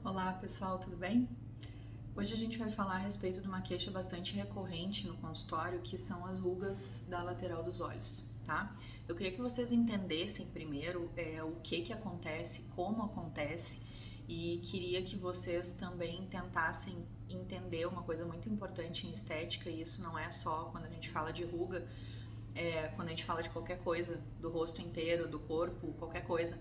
Olá pessoal, tudo bem? Hoje a gente vai falar a respeito de uma queixa bastante recorrente no consultório, que são as rugas da lateral dos olhos, tá? Eu queria que vocês entendessem primeiro o que acontece, como acontece, e queria que vocês também tentassem entender uma coisa muito importante em estética, e isso não é só quando a gente fala de ruga, quando a gente fala de qualquer coisa, do rosto inteiro, do corpo, qualquer coisa,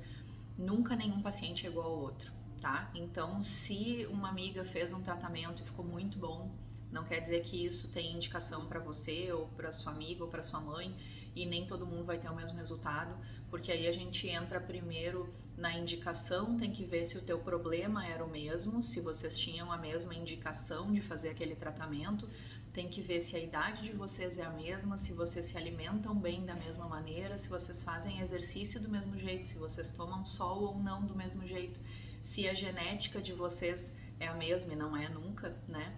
nunca nenhum paciente é igual ao outro, tá? Então, se uma amiga fez um tratamento e ficou muito bom, não quer dizer que isso tem indicação para você ou para sua amiga ou para sua mãe, e nem todo mundo vai ter o mesmo resultado, porque aí a gente entra primeiro na indicação, tem que ver se o teu problema era o mesmo, se vocês tinham a mesma indicação de fazer aquele tratamento, tem que ver se a idade de vocês é a mesma, se vocês se alimentam bem da mesma maneira, se vocês fazem exercício do mesmo jeito, se vocês tomam sol ou não do mesmo jeito, se a genética de vocês é a mesma e não é nunca, né?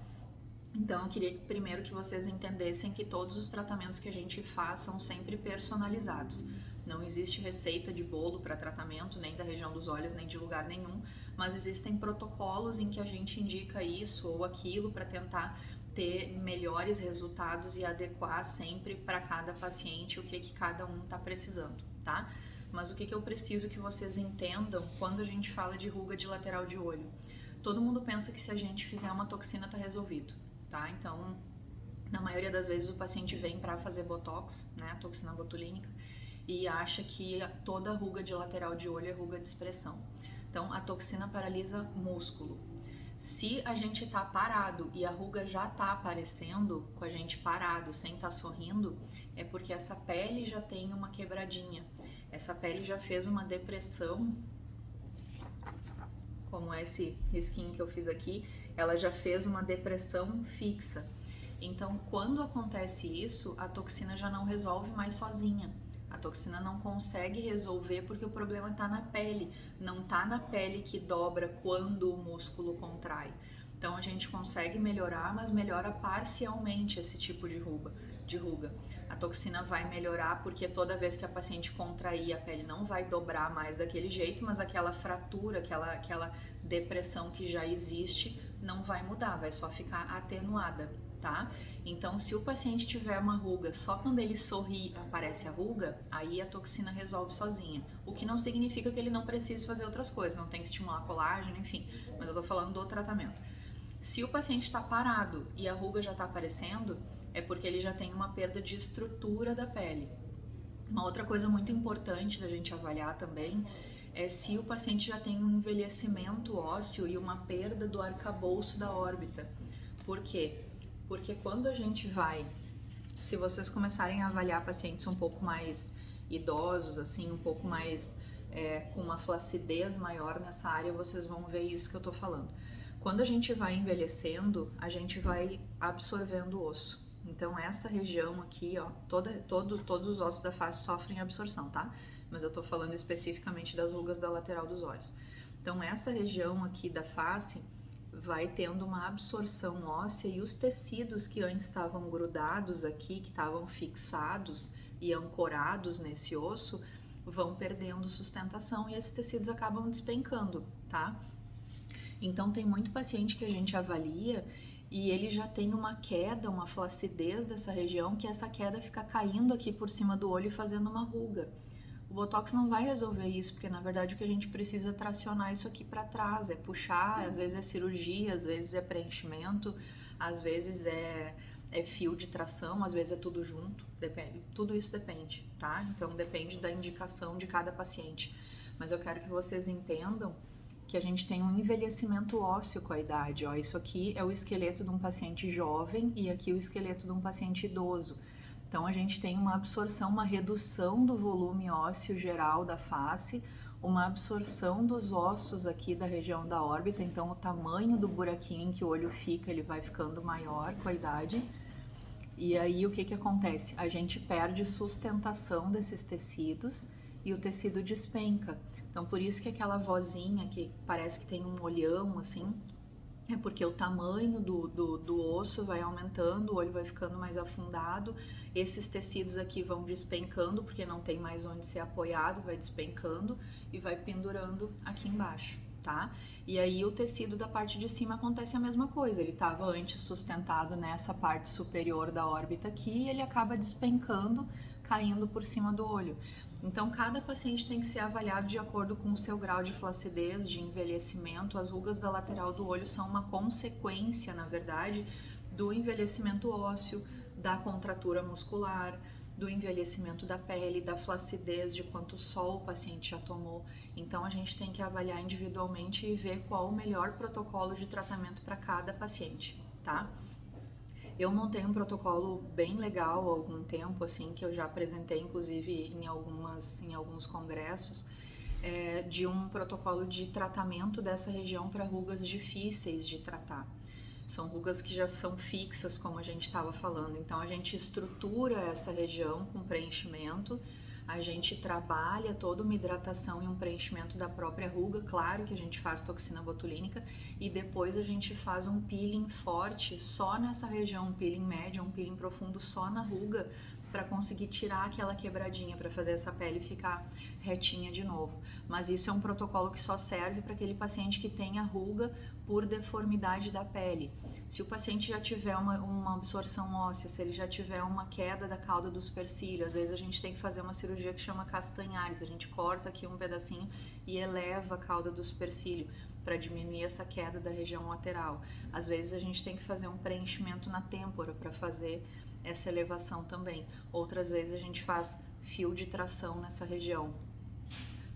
Então eu queria primeiro que vocês entendessem que todos os tratamentos que a gente faz são sempre personalizados. Não existe receita de bolo para tratamento, nem da região dos olhos, nem de lugar nenhum, mas existem protocolos em que a gente indica isso ou aquilo para tentar ter melhores resultados e adequar sempre para cada paciente o que cada um está precisando, tá? Mas o que eu preciso que vocês entendam quando a gente fala de ruga de lateral de olho? Todo mundo pensa que se a gente fizer uma toxina tá resolvido, tá? Então, na maioria das vezes o paciente vem para fazer botox, né, toxina botulínica, e acha que toda ruga de lateral de olho é ruga de expressão. Então, a toxina paralisa músculo. Se a gente tá parado e a ruga já tá aparecendo com a gente parado, sem estar sorrindo, é porque essa pele já tem uma quebradinha. Essa pele já fez uma depressão, como esse risquinho que eu fiz aqui, ela já fez uma depressão fixa. Então, quando acontece isso, a toxina já não resolve mais sozinha. A toxina não consegue resolver porque o problema está na pele, não está na pele que dobra quando o músculo contrai. Então a gente consegue melhorar, mas melhora parcialmente esse tipo de ruga. A toxina vai melhorar porque toda vez que a paciente contrair, a pele não vai dobrar mais daquele jeito, mas aquela fratura, aquela depressão que já existe, não vai mudar, vai só ficar atenuada, tá? Então, se o paciente tiver uma ruga, só quando ele sorri aparece a ruga, aí a toxina resolve sozinha. O que não significa que ele não precise fazer outras coisas, não tem que estimular colágeno, enfim, mas eu tô falando do tratamento. Se o paciente está parado e a ruga já está aparecendo, é porque ele já tem uma perda de estrutura da pele. Uma outra coisa muito importante da gente avaliar também é se o paciente já tem um envelhecimento ósseo e uma perda do arcabouço da órbita. Por quê? Porque quando a gente vai, se vocês começarem a avaliar pacientes um pouco mais idosos, assim, um pouco mais com uma flacidez maior nessa área, vocês vão ver isso que eu tô falando. Quando a gente vai envelhecendo, a gente vai absorvendo o osso. Então essa região aqui, ó, todos os ossos da face sofrem absorção, tá? Mas eu tô falando especificamente das rugas da lateral dos olhos. Então essa região aqui da face vai tendo uma absorção óssea e os tecidos que antes estavam grudados aqui, que estavam fixados e ancorados nesse osso, vão perdendo sustentação e esses tecidos acabam despencando, tá? Então tem muito paciente que a gente avalia e ele já tem uma queda, uma flacidez dessa região, que essa queda fica caindo aqui por cima do olho e fazendo uma ruga. O Botox não vai resolver isso, porque na verdade o que a gente precisa é tracionar isso aqui para trás, é puxar, às vezes é cirurgia, às vezes é preenchimento, às vezes é fio de tração, às vezes é tudo junto, depende, tudo isso depende, tá? Então depende da indicação de cada paciente. Mas eu quero que vocês entendam que a gente tem um envelhecimento ósseo com a idade, ó, isso aqui é o esqueleto de um paciente jovem e aqui o esqueleto de um paciente idoso. Então a gente tem uma absorção, uma redução do volume ósseo geral da face, uma absorção dos ossos aqui da região da órbita, então o tamanho do buraquinho em que o olho fica, ele vai ficando maior com a idade. E aí o que acontece? A gente perde sustentação desses tecidos e o tecido despenca. Então por isso que aquela vozinha que parece que tem um olhão assim, é porque o tamanho do osso vai aumentando, o olho vai ficando mais afundado, esses tecidos aqui vão despencando, porque não tem mais onde ser apoiado, vai despencando e vai pendurando aqui embaixo, tá? E aí o tecido da parte de cima acontece a mesma coisa, ele estava antes sustentado nessa parte superior da órbita aqui e ele acaba despencando, caindo por cima do olho. Então, cada paciente tem que ser avaliado de acordo com o seu grau de flacidez, de envelhecimento. As rugas da lateral do olho são uma consequência, na verdade, do envelhecimento ósseo, da contratura muscular, do envelhecimento da pele, da flacidez, de quanto sol o paciente já tomou. Então a gente tem que avaliar individualmente e ver qual o melhor protocolo de tratamento para cada paciente, tá? Eu montei um protocolo bem legal há algum tempo, assim, que eu já apresentei, inclusive, em alguns congressos, de um protocolo de tratamento dessa região para rugas difíceis de tratar. São rugas que já são fixas, como a gente estava falando. Então, a gente estrutura essa região com preenchimento, a gente trabalha toda uma hidratação e um preenchimento da própria ruga, claro que a gente faz toxina botulínica, e depois a gente faz um peeling forte só nessa região, um peeling médio, um peeling profundo só na ruga, para conseguir tirar aquela quebradinha, para fazer essa pele ficar retinha de novo. Mas isso é um protocolo que só serve para aquele paciente que tem a ruga por deformidade da pele. Se o paciente já tiver uma absorção óssea, se ele já tiver uma queda da cauda do supercílio, às vezes a gente tem que fazer uma cirurgia que chama Castanhares, a gente corta aqui um pedacinho e eleva a cauda do supercílio para diminuir essa queda da região lateral. Às vezes a gente tem que fazer um preenchimento na têmpora para fazer essa elevação também. Outras vezes a gente faz fio de tração nessa região.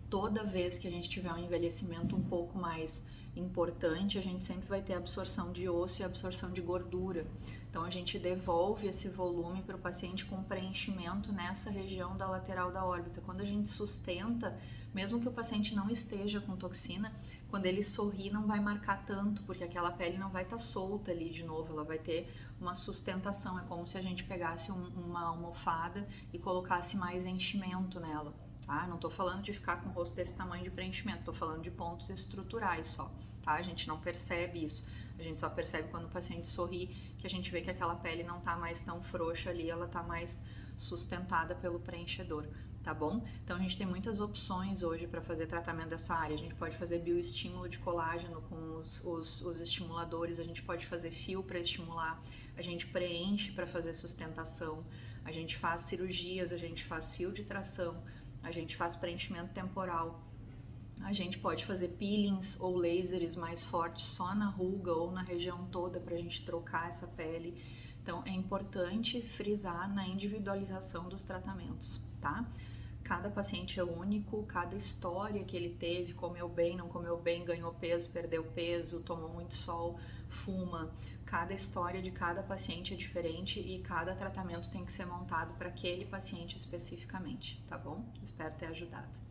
Toda vez que a gente tiver um envelhecimento um pouco mais importante, a gente sempre vai ter absorção de osso e absorção de gordura. Então a gente devolve esse volume para o paciente com preenchimento nessa região da lateral da órbita. Quando a gente sustenta, mesmo que o paciente não esteja com toxina, quando ele sorri não vai marcar tanto, porque aquela pele não vai estar solta ali de novo, ela vai ter uma sustentação. É como se a gente pegasse uma almofada e colocasse mais enchimento nela. Tá? Não tô falando de ficar com o rosto desse tamanho de preenchimento, tô falando de pontos estruturais só, tá? A gente não percebe isso, a gente só percebe quando o paciente sorri, que a gente vê que aquela pele não tá mais tão frouxa ali, ela tá mais sustentada pelo preenchedor, tá bom? Então a gente tem muitas opções hoje para fazer tratamento dessa área. A gente pode fazer bioestímulo de colágeno com os estimuladores, a gente pode fazer fio para estimular, a gente preenche para fazer sustentação, a gente faz cirurgias, a gente faz fio de tração, a gente faz preenchimento temporal, a gente pode fazer peelings ou lasers mais fortes só na ruga ou na região toda para a gente trocar essa pele. Então é importante frisar na individualização dos tratamentos, tá? Cada paciente é único, cada história que ele teve, comeu bem, não comeu bem, ganhou peso, perdeu peso, tomou muito sol, fuma. Cada história de cada paciente é diferente e cada tratamento tem que ser montado para aquele paciente especificamente, tá bom? Espero ter ajudado.